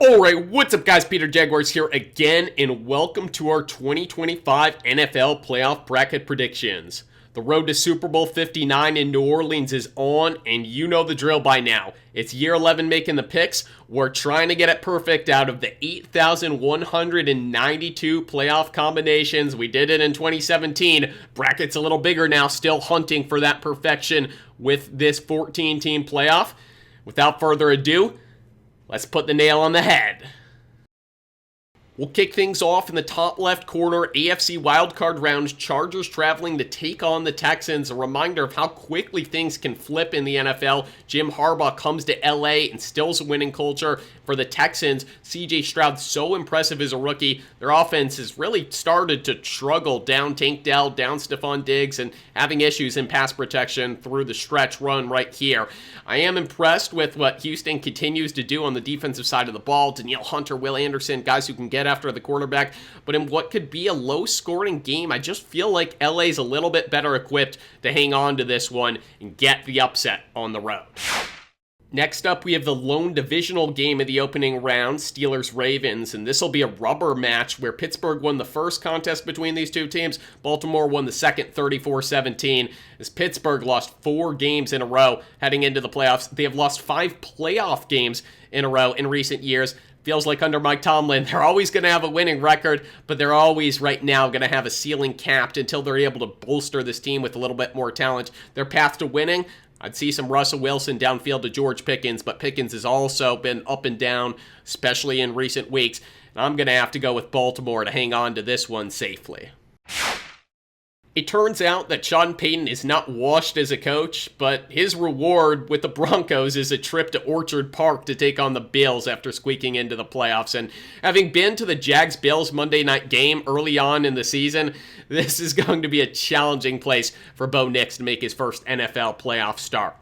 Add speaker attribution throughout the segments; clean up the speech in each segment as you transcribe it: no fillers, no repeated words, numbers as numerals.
Speaker 1: Alright, what's up guys, PeterJaguars here again, and welcome to our 2025 NFL Playoff Bracket Predictions. The road to Super Bowl 59 in New Orleans is on, and you know the drill by now. It's year 11 making the picks. We're trying to get it perfect out of the 8,192 playoff combinations. We did it in 2017. Bracket's a little bigger now, still hunting for that perfection with this 14-team playoff. Without further ado, let's put the nail on the head. We'll kick things off in the top left corner, AFC wildcard round, Chargers traveling to take on the Texans. A reminder of how quickly things can flip in the NFL. Jim Harbaugh comes to LA, instills a winning culture. For the Texans, CJ Stroud, so impressive as a rookie. Their offense has really started to struggle down Tank Dell, down Stephon Diggs, and having issues in pass protection through the stretch run right here. I am impressed with what Houston continues to do on the defensive side of the ball. Danielle Hunter, Will Anderson, guys who can get after the quarterback. But in what could be a low-scoring game, I just feel like LA's a little bit better equipped to hang on to this one and get the upset on the road. Next up, we have the lone divisional game of the opening round, Steelers-Ravens, and this will be a rubber match where Pittsburgh won the first contest between these two teams. Baltimore won the second 34-17, as Pittsburgh lost 4 games in a row heading into the playoffs. They have lost 5 playoff games in a row in recent years. Feels like under Mike Tomlin, they're always going to have a winning record, but they're always right now going to have a ceiling capped until they're able to bolster this team with a little bit more talent. Their path to winning, I'd see some Russell Wilson downfield to George Pickens, but Pickens has also been up and down, especially in recent weeks. And I'm going to have to go with Baltimore to hang on to this one safely. It turns out that Sean Payton is not washed as a coach, but his reward with the Broncos is a trip to Orchard Park to take on the Bills after squeaking into the playoffs. And having been to the Jags-Bills Monday night game early on in the season, this is going to be a challenging place for Bo Nix to make his first NFL playoff start.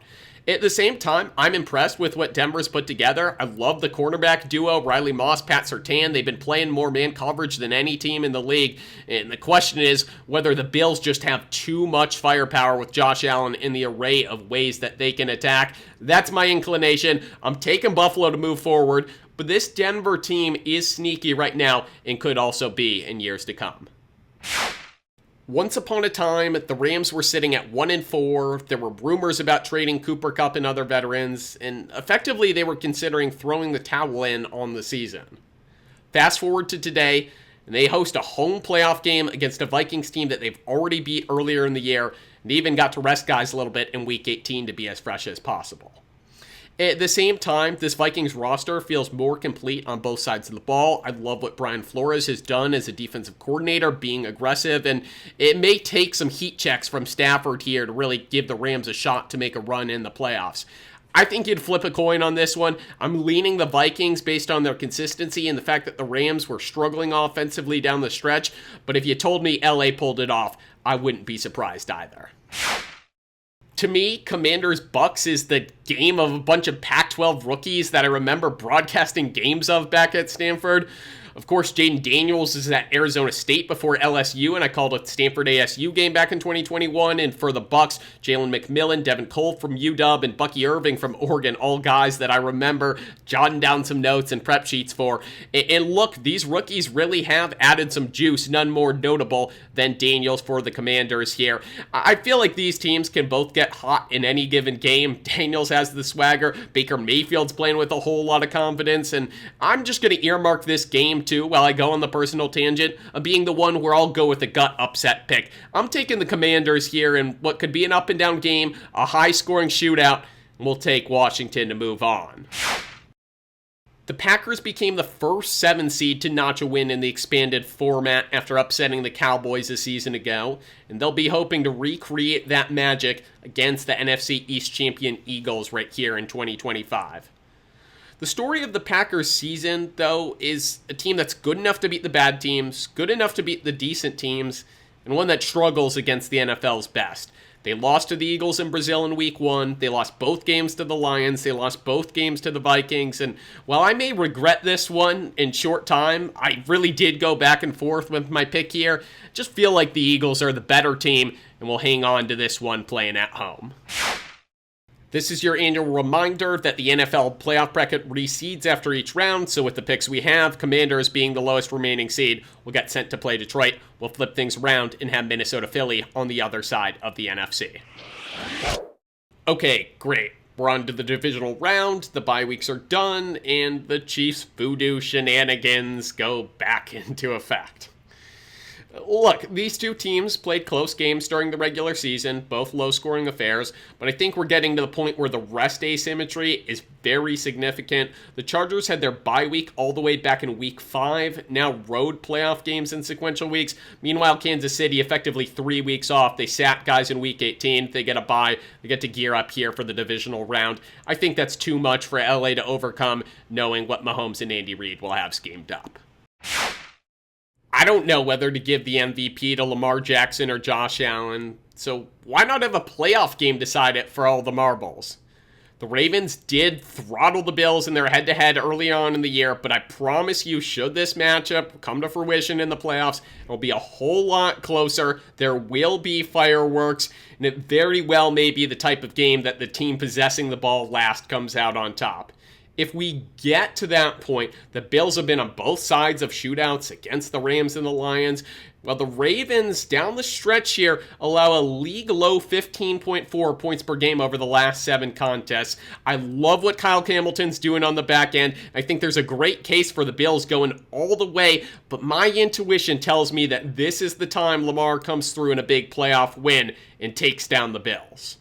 Speaker 1: At the same time, I'm impressed with what Denver's put together. I love the cornerback duo, Riley Moss, Pat Surtain. They've been playing more man coverage than any team in the league. And the question is whether the Bills just have too much firepower with Josh Allen in the array of ways that they can attack. That's my inclination. I'm taking Buffalo to move forward, but this Denver team is sneaky right now and could also be in years to come. Once upon a time, the Rams were sitting at 1-4. There were rumors about trading Cooper Kupp and other veterans, and effectively they were considering throwing the towel in on the season. Fast forward to today, and they host a home playoff game against a Vikings team that they've already beat earlier in the year, and even got to rest guys a little bit in Week 18 to be as fresh as possible. At the same time, this Vikings roster feels more complete on both sides of the ball. I love what Brian Flores has done as a defensive coordinator, being aggressive, and it may take some heat checks from Stafford here to really give the Rams a shot to make a run in the playoffs. I think you'd flip a coin on this one. I'm leaning the Vikings based on their consistency and the fact that the Rams were struggling offensively down the stretch, but if you told me LA pulled it off, I wouldn't be surprised either. To me, Commanders-Bucks is the game of a bunch of Pac-12 rookies that I remember broadcasting games of back at Stanford. Of course, Jaden Daniels is at Arizona State before LSU, and I called a Stanford ASU game back in 2021. And for the Bucks, Jalen McMillan, Devin Cole from UW, and Bucky Irving from Oregon, all guys that I remember jotting down some notes and prep sheets for. And look, these rookies really have added some juice, none more notable than Daniels for the Commanders here. I feel like these teams can both get hot in any given game. Daniels has the swagger, Baker Mayfield's playing with a whole lot of confidence, and I'm just going to earmark this game too, while I go on the personal tangent of being the one where I'll go with a gut upset pick. I'm taking the Commanders here in what could be an up and down game, a high scoring shootout, and we'll take Washington to move on. The Packers became the first 7 seed to notch a win in the expanded format after upsetting the Cowboys a season ago, and they'll be hoping to recreate that magic against the NFC East champion Eagles right here in 2025. The story of the Packers season, though, is a team that's good enough to beat the bad teams, good enough to beat the decent teams, and one that struggles against the NFL's best. They lost to the Eagles in Brazil in Week 1. They lost both games to the Lions. They lost both games to the Vikings. And while I may regret this one in short time, I really did go back and forth with my pick here. Just feel like the Eagles are the better team, and will hang on to this one playing at home. This is your annual reminder that the NFL playoff bracket reseeds after each round, so with the picks we have, Commanders being the lowest remaining seed will get sent to play Detroit. We'll flip things around and have Minnesota-Philly on the other side of the NFC. Okay, great. We're on to the divisional round, the bye weeks are done, and the Chiefs' voodoo shenanigans go back into effect. Look, these two teams played close games during the regular season, both low-scoring affairs, but I think we're getting to the point where the rest asymmetry is very significant. The Chargers had their bye week all the way back in Week 5, now road playoff games in sequential weeks. Meanwhile, Kansas City effectively 3 weeks off. They sat guys in Week 18. They get a bye. They get to gear up here for the divisional round. I think that's too much for LA to overcome, knowing what Mahomes and Andy Reid will have schemed up. I don't know whether to give the MVP to Lamar Jackson or Josh Allen, so why not have a playoff game decide it for all the marbles? The Ravens did throttle the Bills in their head-to-head early on in the year, but I promise you, should this matchup come to fruition in the playoffs, it'll be a whole lot closer. There will be fireworks, and it very well may be the type of game that the team possessing the ball last comes out on top. If we get to that point, the Bills have been on both sides of shootouts against the Rams and the Lions. Well, the Ravens, down the stretch here, allow a league-low 15.4 points per game over the last 7 contests. I love what Kyle Hamilton's doing on the back end. I think there's a great case for the Bills going all the way, but my intuition tells me that this is the time Lamar comes through in a big playoff win and takes down the Bills.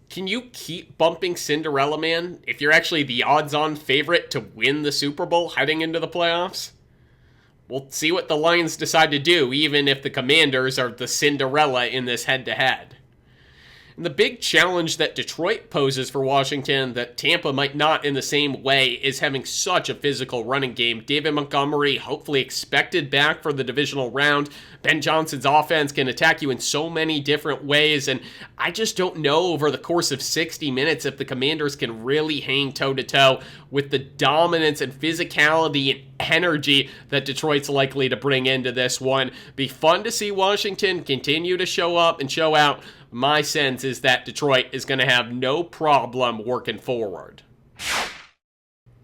Speaker 1: Can you keep bumping Cinderella Man if you're actually the odds-on favorite to win the Super Bowl heading into the playoffs? We'll see what the Lions decide to do, even if the Commanders are the Cinderella in this head-to-head. And the big challenge that Detroit poses for Washington that Tampa might not in the same way is having such a physical running game. David Montgomery hopefully expected back for the divisional round. Ben Johnson's offense can attack you in so many different ways, and I just don't know over the course of 60 minutes if the Commanders can really hang toe-to-toe with the dominance and physicality and energy that Detroit's likely to bring into this one. Be fun to see Washington continue to show up and show out. My sense is that Detroit is going to have no problem working forward.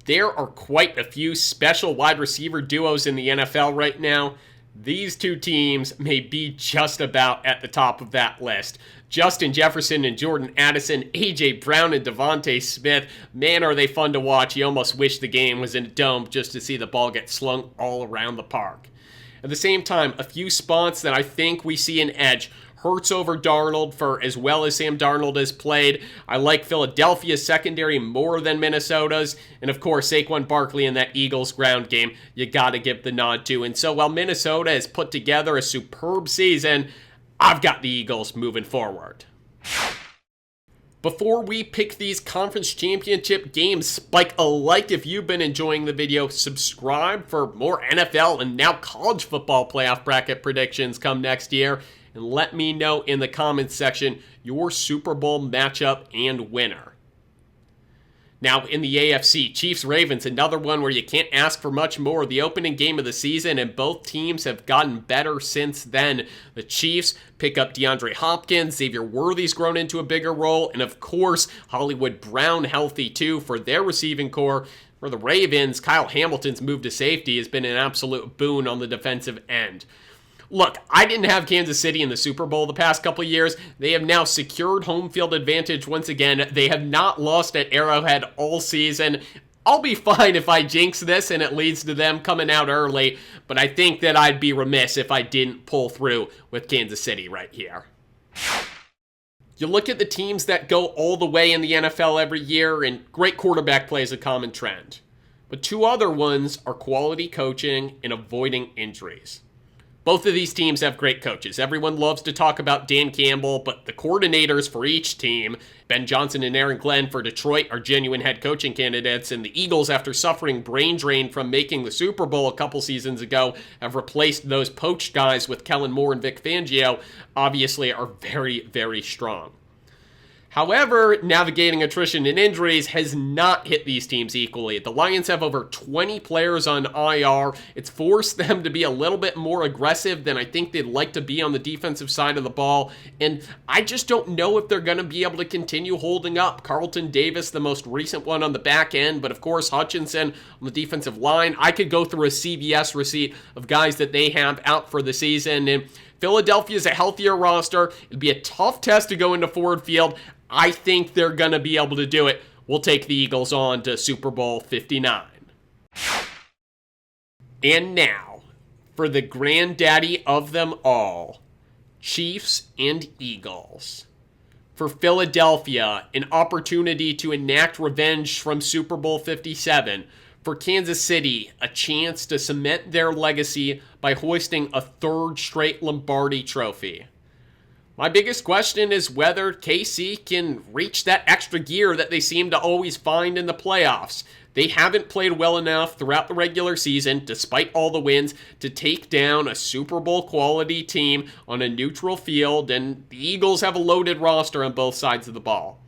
Speaker 1: There are quite a few special wide receiver duos in the NFL right now. These two teams may be just about at the top of that list. Justin Jefferson and Jordan Addison, A.J. Brown and Devontae Smith. Man, are they fun to watch. You almost wish the game was in a dome just to see the ball get slung all around the park. At the same time, a few spots that I think we see an edge. Hurts over Darnold for as well as Sam Darnold has played. I like Philadelphia's secondary more than Minnesota's. And of course, Saquon Barkley in that Eagles ground game, you got to give the nod to. And so while Minnesota has put together a superb season, I've got the Eagles moving forward. Before we pick these conference championship games, spike a like if you've been enjoying the video, subscribe for more NFL and now college football playoff bracket predictions come next year, and let me know in the comments section your Super Bowl matchup and winner. Now in the AFC, Chiefs-Ravens, another one where you can't ask for much more. The opening game of the season, and both teams have gotten better since then. The Chiefs pick up DeAndre Hopkins, Xavier Worthy's grown into a bigger role, and of course, Hollywood Brown healthy too for their receiving core. For the Ravens, Kyle Hamilton's move to safety has been an absolute boon on the defensive end. Look, I didn't have Kansas City in the Super Bowl the past couple of years. They have now secured home field advantage once again. They have not lost at Arrowhead all season. I'll be fine if I jinx this and it leads to them coming out early, but I think that I'd be remiss if I didn't pull through with Kansas City right here. You look at the teams that go all the way in the NFL every year, and great quarterback play is a common trend. But two other ones are quality coaching and avoiding injuries. Both of these teams have great coaches. Everyone loves to talk about Dan Campbell, but the coordinators for each team, Ben Johnson and Aaron Glenn for Detroit, are genuine head coaching candidates, and the Eagles, after suffering brain drain from making the Super Bowl a couple seasons ago, have replaced those poached guys with Kellen Moore and Vic Fangio, obviously are very, very strong. However, navigating attrition and injuries has not hit these teams equally. The Lions have over 20 players on IR. It's forced them to be a little bit more aggressive than I think they'd like to be on the defensive side of the ball, and I just don't know if they're going to be able to continue holding up. Carlton Davis, the most recent one on the back end, but of course Hutchinson on the defensive line. I could go through a CVS receipt of guys that they have out for the season, and Philadelphia is a healthier roster. It'd be a tough test to go into Ford Field. I think they're going to be able to do it. We'll take the Eagles on to Super Bowl 59. And now, for the granddaddy of them all, Chiefs and Eagles. For Philadelphia, an opportunity to enact revenge from Super Bowl 57. For Kansas City, a chance to cement their legacy by hoisting a third straight Lombardi Trophy. My biggest question is whether KC can reach that extra gear that they seem to always find in the playoffs. They haven't played well enough throughout the regular season, despite all the wins, to take down a Super Bowl quality team on a neutral field, and the Eagles have a loaded roster on both sides of the ball.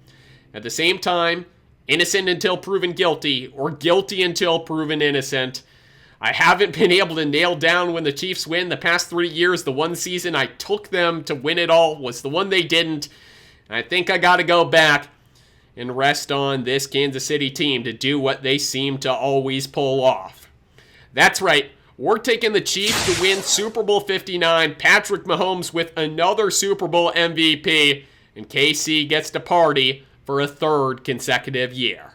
Speaker 1: At the same time, innocent until proven guilty, or guilty until proven innocent. I haven't been able to nail down when the Chiefs win. The past 3 years, the one season I took them to win it all was the one they didn't. And I think I got to go back and rest on this Kansas City team to do what they seem to always pull off. That's right. We're taking the Chiefs to win Super Bowl 59. Patrick Mahomes with another Super Bowl MVP. And KC gets to party for a third consecutive year.